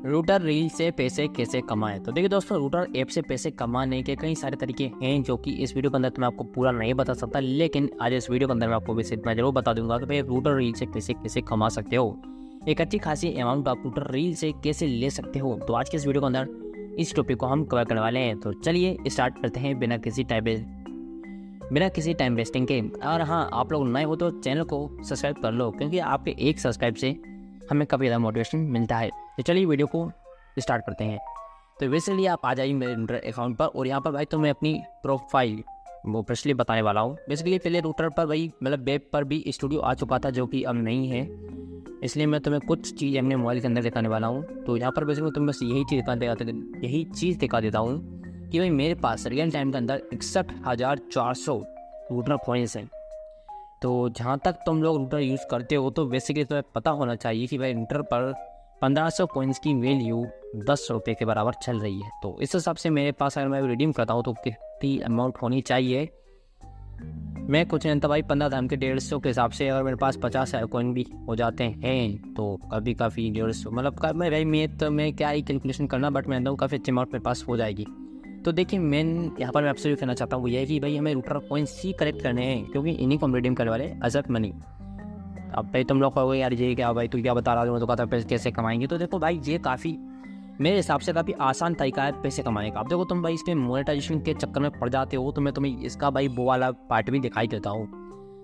Router reel से पैसे कैसे कमाएं। तो देखिए दोस्तों, रूटर ऐप से पैसे कमाने के कई सारे तरीके हैं जो कि इस वीडियो के अंदर तो मैं आपको पूरा नहीं बता सकता, लेकिन आज इस वीडियो के अंदर मैं आपको वैसे इतना जरूर बता दूंगा कि भाई रूटर रील से पैसे कैसे कमा सकते हो। एक अच्छी खासी अमाउंट आप रूटर रील से कैसे ले सकते हो, तो आज के इस वीडियो के अंदर इस टॉपिक को हम कवर करने वाले हैं। तो चलिए स्टार्ट करते हैं बिना किसी टाइम वेस्टिंग के। और हाँ, आप लोग नए हो तो चैनल को सब्सक्राइब कर लो, क्योंकि आपके एक सब्सक्राइब से हमें काफ़ी ज़्यादा मोटिवेशन मिलता है। तो चलिए वीडियो को स्टार्ट करते हैं। तो बेसिकली आप आ जाइए मेरे रूटर अकाउंट पर, और यहाँ पर भाई तो मैं अपनी प्रोफाइल वो पिछले बताने वाला हूँ। बेसिकली पहले रूटर पर भाई मतलब वेब पर भी स्टूडियो आ चुका था, जो कि अब नहीं है, इसलिए मैं तुम्हें कुछ चीज़ अपने मोबाइल के अंदर दिखाने वाला हूँ। तो यहाँ पर बेसिकली तुम्हें बस यही चीज़ दिखा देता हूँ कि भाई मेरे पास रियल टाइम के अंदर 61,400 रूटर कॉइन्स हैं। तो जहाँ तक तुम लोग रूटर यूज़ करते हो, तो बेसिकली तुम्हें पता होना चाहिए कि भाई रूटर पर 1500 कॉइन्स की वैल्यू 10 रुपये के बराबर चल रही है। तो इस हिसाब से मेरे पास अगर मैं रिडीम करता हूँ तो कितनी अमाउंट होनी चाहिए। मैं कुछ नहीं था भाई, 15 दाम के 150 के हिसाब से अगर मेरे पास 50,000 कॉइन भी हो जाते हैं तो कभी काफ़ी 150 मतलब मैं क्या ही कैलकुलेशन करना, बट मैं कहता काफ़ी अच्छी अमाउंट मेरे पास हो जाएगी। तो देखिए यहाँ पर मैं आपसे भी कहना चाहता हूँ वो ये है कि भाई हमें रूटर कॉइन्स ही कलेक्ट करने हैं, क्योंकि इन्हीं को हम रिडीम करने वाले अजब मनी। अब भाई तुम लोग कहोगे यार ये क्या भाई तू क्या बता रहा है, तो कहता पैसे कैसे कमाएंगे। तो देखो भाई, ये काफ़ी मेरे हिसाब से काफ़ी आसान तरीका है पैसे कमाने का। अब देखो तुम भाई इसमें मोनेटाइजेशन के चक्कर में पड़ जाते हो, तो मैं तुम्हें इसका भाई वो वाला पार्ट भी दिखाई देता हूँ।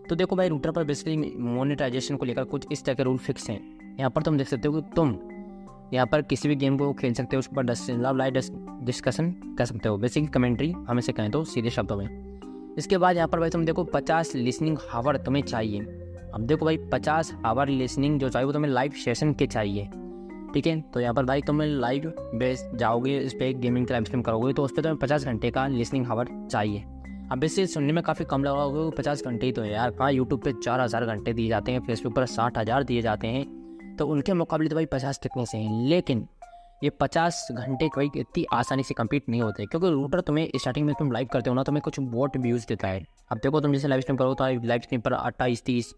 तो देखो भाई, रूटर पर बेसिकली मोनेटाइजेशन को लेकर कुछ इस तरह के रूल फिक्स हैं। यहाँ पर तुम देख सकते हो कि तुम यहाँ पर किसी भी गेम को खेल सकते हो, उस पर लाइव डिस्कशन कर सकते हो, बेसिकली कमेंट्री हमें से कहें तो सीधे शब्दों में। इसके बाद यहाँ पर भाई तुम देखो 50 लिसनिंग हावर तुम्हें चाहिए। अब देखो भाई 50 आवर लिसनिंग जो चाहिए वो तुम्हें लाइव सेशन के चाहिए, ठीक है। तो यहाँ पर भाई तुम्हें लाइव बेस जाओगे, इस पर गेमिंग का लाइव स्ट्रीम करोगे तो उस पर तुम्हें 50 घंटे का लिसनिंग हावर चाहिए। अब इससे सुनने में काफ़ी कम लगा होगा, 50 घंटे ही तो है यार। हाँ, यूट्यूब पे 4,000 घंटे दिए जाते हैं, फेसबुक पर 60,000 दिए जाते हैं, तो उनके मुकाबले तो भाई 50 कितने से हैं। लेकिन ये 50 घंटे कोई इतनी आसानी से कंप्लीट नहीं होते, क्योंकि रूटर तुम्हें स्टार्टिंग में तुम लाइव करते हो ना, तुम्हें कुछ वॉट व्यूज़ देता है। अब देखो तुम जैसे लाइव स्ट्रीम करो तो लाइव स्ट्रीम पर 28, 30,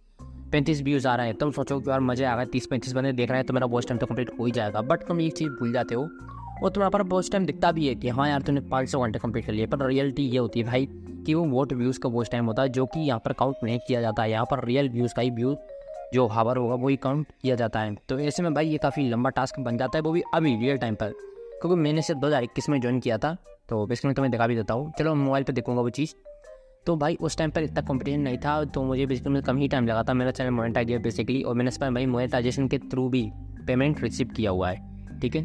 35 व्यूज़ आ रहे हैं। तुम सोचो कि यार मज़े आ गए, 30-35 बंदे देख रहे हैं तो मेरा वॉच टाइम तो कंप्लीट हो ही जाएगा। बट तुम एक चीज़ भूल जाते हो, और तुम्हारे पर वॉच टाइम दिखता भी है कि हाँ यार तुमने 500 घंटे कंप्लीट कर लिए, पर रियलिटी ये होती है भाई कि वो वॉट व्यूज़ का वॉच टाइम होता है, जो कि यहाँ पर काउंट नहीं किया जाता है। यहाँ पर रियल व्यूज़ का ही व्यू जो हावर होगा वही काउंट किया जाता है। तो ऐसे में भाई ये काफ़ी लंबा टास्क बन जाता है, वो भी अभी रियल टाइम पर, क्योंकि मैंने सिर्फ 2021 में ज्वाइन किया था। तो बेसिकली तुम्हें दिखा भी देता हूँ, चलो मोबाइल पर देखूँगा वो चीज़। तो भाई उस टाइम पर इतना कंपटीशन नहीं था, तो मुझे बेसिकली कम ही टाइम लगा था। मेरा चैनल मोनेटाइज है बेसिकली, और मैंने इस पर भाई मोनेटाइजेशन के थ्रू भी पेमेंट रिसीव किया हुआ है, ठीक है।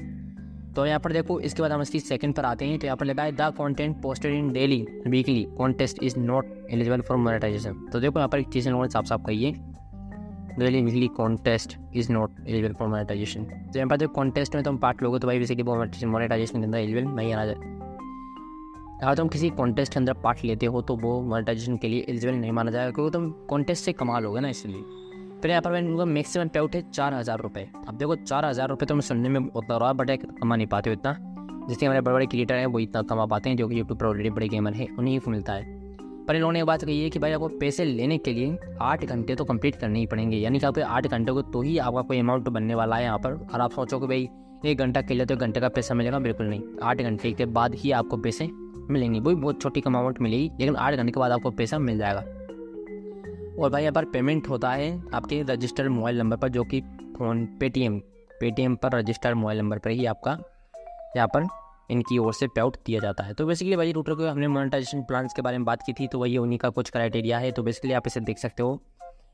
तो यहाँ पर देखो, इसके बाद हम इसकी सेकंड पर आते हैं। तो यहाँ पर लगा है the content posted in daily weekly contest is not eligible for monetization. तो देखो यहाँ पर एक चीज़ लोगों ने साफ साफ कही है, daily weekly contest is not eligible for monetization. तो यहाँ पर जो कॉन्टेस्ट में तुम पार्ट लोगे तो भाई बेसिकली मोनेटाइजेशन के अंदर एलिजिबल नहीं आना जाए। अगर तुम किसी कॉन्टेस्ट के अंदर पार्ट लेते हो तो वो मोनेटाइजेशन के लिए एलिजिबल नहीं माना जाएगा, क्योंकि तुम कॉन्टेस्ट से कमा लोगे ना, इसलिए। फिर यहाँ पर मैंने मैक्सिमम पे आउट है 4,000 रुपये। अब देखो 4,000 रुपये तो मैं सुनने में उतना रहा, बट कमा नहीं पाते हो इतना, जिससे हमारे बड़े बड़े क्रिएटर हैं वो इतना कमा पाते हैं, जो कि यूट्यूब पर ऑलरेडी बड़े गेमर हैं उन्हीं को मिलता है। पर इन लोगों ने एक बात कही है कि भाई आपको पैसे लेने के लिए 8 घंटे तो कंप्लीट करने ही पड़ेंगे, यानी कि आपको 8 घंटे को तो ही आपका कोई अमाउंट बनने वाला है यहाँ पर। और आप सोचो कि भाई 1 घंटा खेले तो 1 घंटे का पैसा मिलेगा, बिल्कुल नहीं। 8 घंटे के बाद ही आपको पैसे मिलेंगे, वही बहुत छोटी कम अमाउंट मिलेगी, लेकिन 8 घंटे के बाद आपको पैसा मिल जाएगा। और भाई यहाँ पर पेमेंट होता है आपके रजिस्टर्ड मोबाइल नंबर पर, जो कि फ़ोन पेटीएम पर रजिस्टर्ड मोबाइल नंबर पर ही आपका यहाँ पर इनकी ओर से पे आउट दिया जाता है। तो बेसिकली भाई रूटर को हमने मोनेटाइजेशन प्लान्स के बारे में बात की थी, तो वही उन्हीं का कुछ क्राइटेरिया है। तो बेसिकली आप इसे देख सकते हो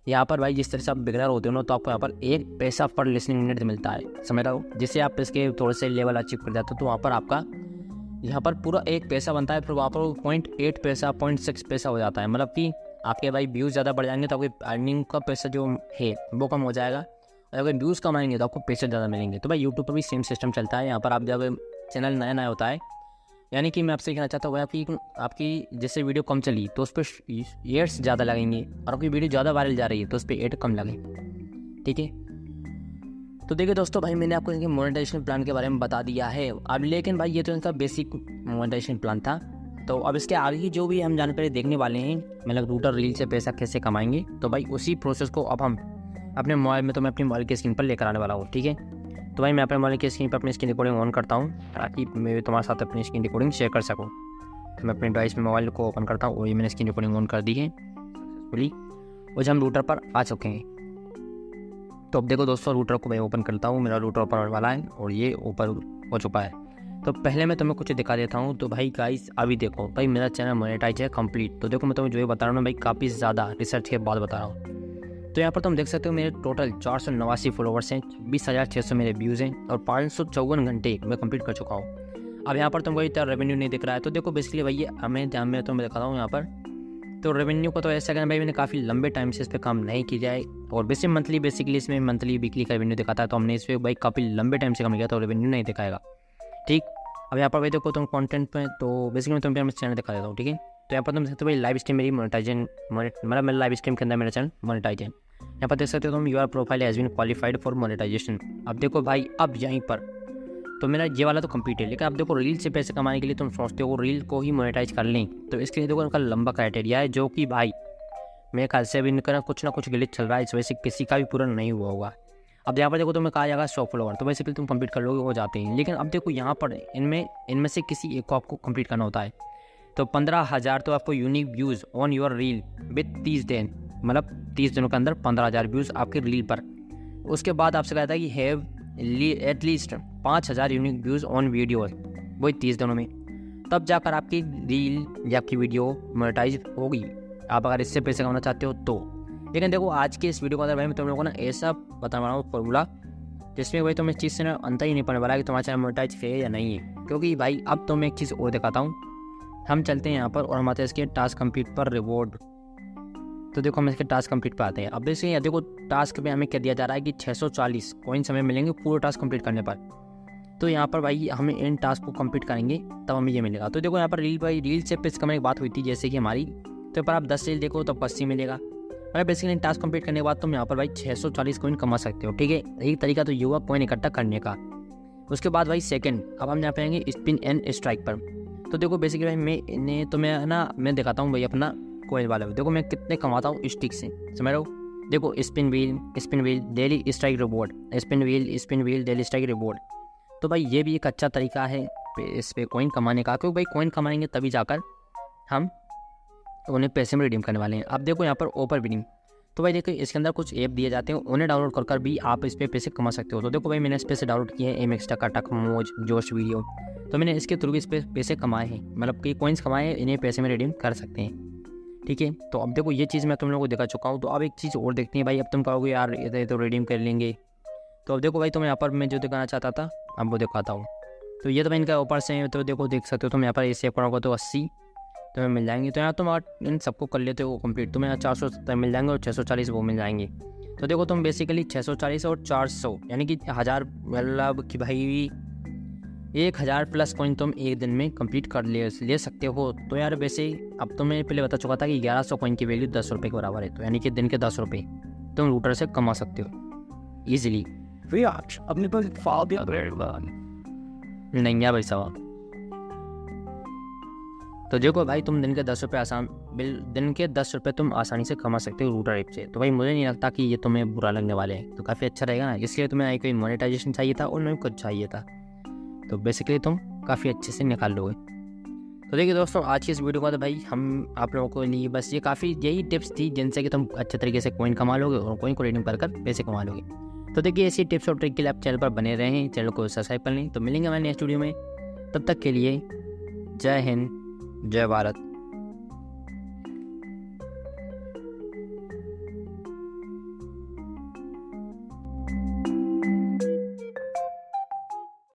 यहाँ पर भाई, जिस तरह से आप बिगनर होते हो ना, तो आपको यहाँ पर 1 पैसा पर लिसनिंग मिनट मिलता है, समझ रहे हो। जिससे आप इसके थोड़े से लेवल अचीव कर जाते हो तो वहाँ पर आपका यहाँ पर पूरा 1 पैसा बनता है, फिर वहाँ पर 0.8 पैसा 0.6 पैसा हो जाता है। मतलब कि आपके भाई व्यूज़ ज़्यादा बढ़ जाएंगे तो आपकी अर्निंग का पैसा जो है वो कम हो जाएगा, और अगर व्यूज़ कम आएंगे तो आपको पैसे ज़्यादा मिलेंगे। तो भाई यूट्यूब पर भी सेम सिस्टम चलता है। यहाँ पर आप जब चैनल नया होता है, यानी कि मैं आपसे कहना चाहता हूँ आपकी जैसे वीडियो कम चली तो उस पर एड्स ज़्यादा लगेंगे, और आपकी वीडियो ज़्यादा वायरल जा रही है तो उस पर एड कम लगे, ठीक है। तो देखिए दोस्तों, भाई मैंने आपको इनके मोनेटाइजेशन प्लान के बारे में बता दिया है अब, लेकिन भाई ये तो इनका बेसिक मोनेटाइजेशन प्लान था। तो अब इसके आगे की जो भी हम जानकारी देखने वाले हैं, मतलब रूटर रील से पैसा कैसे कमाएंगे, तो भाई उसी प्रोसेस को अब हम अपने मोबाइल में, तो मैं अपने मोबाइल की स्क्रीन पर लेकर आने वाला हूँ, ठीक है। तो भाई मैं अपने मोबाइल की स्क्रीन पर अपनी स्क्रीन रिकॉर्डिंग ऑन करता हूँ ताकि मैं भी तुम्हारे साथ अपनी स्क्रीन रिकॉर्डिंग शेयर कर सकूँ। तो मैं अपने डिवाइस में मोबाइल को ओपन करता हूँ और ये मैंने स्क्रीन रिकॉर्डिंग ऑन कर दी है सक्सेसफुली और जब हम रूटर पर आ चुके हैं। तो अब देखो दोस्तों, रूटर को मैं ओपन करता हूँ, मेरा रूटर ओपन होने वाला है और ये ओपन हो चुका है। तो पहले मैं तुम्हें कुछ दिखा देता हूँ। तो भाई गाइस अभी देखो भाई मेरा चैनल मोनेटाइज है कंप्लीट। तो देखो मैं तुम्हें जो ये बता रहा हूँ भाई काफ़ी ज़्यादा रिसर्च के बाद बता रहा हूँ। तो यहाँ पर तुम देख सकते हो मेरे टोटल 489 फॉलोवर्स हैं, 20,600 मेरे व्यूज़ हैं और 554 घंटे मैं कंप्लीट कर चुका हूँ। अब यहाँ पर तुमको इतना रेवेन्यू नहीं दिख रहा है। तो देखो बेसिकली भाई हमें ध्यान में तो मैं दिखाता हूँ यहाँ पर। तो रेवेन्यू को तो ऐसा करना भाई मैंने काफ़ी लंबे टाइम से इस पर काम नहीं की जाए और बेसिकली इसमें मंथली वीकली का रेवेन्यू दिखाता है। तो हमने इस पर भाई काफ़ी लंबे टाइम से काम किया तो रेवेन्यू नहीं दिखाएगा। ठीक, अब यहाँ पर भाई देखो तुम कंटेंट पे, तो बेसिकली मैं तुम्हें चैनल दिखा देता हूँ। ठीक है, तो यहाँ पर तुम सकते हो भाई लाइव स्ट्रीम मेरी मोनेटाइजन, मतलब मेरा लाइव स्ट्रीम के अंदर मेरा चैनल मोनेटाइज है। यहाँ पर देख सकते हो तुम your profile has been qualified for monetization. अब देखो भाई अब यहीं पर तो मेरा ये वाला तो कंप्लीट है, लेकिन अब देखो रील से पैसे कमाने के लिए तुम सोचते हो रील को ही मोनेटाइज कर लें, तो इसके लिए देखो उनका लंबा क्राइटेरिया है जो कि भाई मेरे ख्याल से अभी इनका कुछ ना कुछ ग्लिच चल रहा है, इस वजह से किसी का भी पूरा नहीं हुआ होगा। अब यहाँ पर देखो तुम्हें कहा जाएगा 100 फॉलोवर, तो बेसिकली तुम कंप्लीट कर लोगे, हो जाते हैं। लेकिन अब देखो यहाँ पर इनमें से किसी एक को आपको कंप्लीट करना होता है। तो 15,000 तो आपको unique views on your reel with 30 दिन, मतलब 30 दिनों के अंदर 15,000 व्यूज़ आपके रील पर। उसके बाद आपसे कहता है कि have at least 5,000 unique views on video, वही 30 दिनों में, तब जाकर आपकी रील या आपकी वीडियो मोनेटाइज होगी, आप अगर इससे पैसे कमाना चाहते हो तो। लेकिन देखो आज के इस वीडियो के अंदर भाई मैं तुम लोगों को ना ऐसा बता रहा हूँ फॉर्मूला जिसमें भाई तुम इस चीज़ से ना अंतर ही नहीं पड़ने वाला कि तुम्हारा चैनल मोनेटाइज है या नहीं है। क्योंकि भाई अब तो मैं एक चीज़ और दिखाता हूँ। हम चलते हैं यहाँ पर और हम आते हैं इसके टास्क कंप्लीट पर रिवॉर्ड। तो देखो हम इसके टास्क कंप्लीट पर आते हैं। अब देखिए देखो टास्क पे हमें क्या दिया जा रहा है कि 640 कॉइन्स हमें मिलेंगे पूरे टास्क कंप्लीट करने पर। तो यहाँ पर भाई हमें इन टास्क को कंप्लीट करेंगे तब हमें ये मिलेगा। तो देखो यहाँ पर रील से पैसे कमाने की बात हुई थी जैसे कि हमारी, तो पर आप 10 रील देखो तो 80 मिलेगा। मतलब बेसिकली टास्क कंप्लीट करने के बाद तुम यहाँ पर भाई 640 कॉइन कमा सकते हो। ठीक है, यही तरीका तो ये हुआ कॉइन इकट्ठा करने का। उसके बाद भाई सेकंड, अब हम यहाँ पे आएंगे स्पिन एंड स्ट्राइक पर। तो देखो बेसिकली भाई मैं दिखाता हूँ भाई अपना कॉइन वाला। देखो मैं कितने कमाता हूँ स्टिक से, समझ रहे हो। देखो spin wheel daily strike reward, spin wheel daily strike reward. तो भाई ये भी एक अच्छा तरीका है इस पे कॉइन कमाने का, क्योंकि भाई कॉइन कमाएंगे तभी जाकर हम उन्हें पैसे में रिडीम करने वाले हैं। अब देखो यहाँ पर ओपर विनिंग, तो भाई देखो इसके अंदर कुछ ऐप दिए जाते हैं, उन्हें डाउनलोड कर भी आप इस पर पैसे कमा सकते हो। तो देखो भाई मैंने इस पे से डाउनलोड किए हैं एमएक्स, टकाटक, मोज, जोश वीडियो। तो मैंने इसके थ्रू भी इस पर पैसे कमाए हैं, मतलब कि कॉइन्स कमाए हैं, इन्हें पैसे में रिडीम कर सकते हैं। ठीक है, तो अब देखो ये चीज़ मैं तुम लोगों को दिखा चुका हूँ। तो अब एक चीज़ और देखते हैं भाई। अब तुम कहोगे यार ये तो रिडीम कर लेंगे। तो अब देखो भाई तुम्हें यहाँ पर मैं जो दिखाना चाहता था अब वो दिखाता हूँ। तो ये तो मैं इनका ऊपर से, तो देखो देख सकते हो तुम यहाँ पर ये सेव करोगे तो 80 तुम्हें मिल जाएंगे। तो यहाँ तुम इन सबको कर लेते हो कंप्लीट, तुम्हें 470 मिल जाएंगे और 640 वो मिल जाएंगे। तो देखो तुम बेसिकली 640 और 400 यानी कि 1000, मतलब कि भाई 1000 प्लस कॉइन तुम एक दिन में कंप्लीट कर ले सकते हो। तो यार वैसे अब तो मैं पहले बता चुका था कि 1100 कॉइन की वैल्यू 10 रुपये के बराबर है। तो यानी कि दिन के 10 रुपये तुम रूटर से कमा सकते हो ईजिली। अपने पास नहीं है भाई साहब। तो देखो भाई तुम दिन के 10 रुपये तुम आसानी से कमा सकते हो रूटर ऐप से। तो भाई मुझे नहीं लगता कि ये तुम्हें बुरा लगने वाले हैं, तो काफ़ी अच्छा रहेगा ना। इसलिए तुम्हें कोई मोनेटाइजेशन चाहिए था और नहीं कुछ चाहिए था, तो बेसिकली तुम काफ़ी अच्छे से निकाल लोगे। तो देखिए दोस्तों आज की इस वीडियो में तो भाई हम आप लोगों को लिए बस यही टिप्स थी जिनसे कि तुम अच्छे तरीके से कॉइन कमा लोगे और कॉइन को रिडीम कर पैसे कमा लोगे। तो देखिए ऐसी टिप्स और ट्रिक के लिए आप चैनल पर बने रहें, चैनल को सब्सक्राइब कर लें। तो मिलेंगे हमारे नेक्स्ट वीडियो में, तब तक के लिए जय हिंद, जय भारत।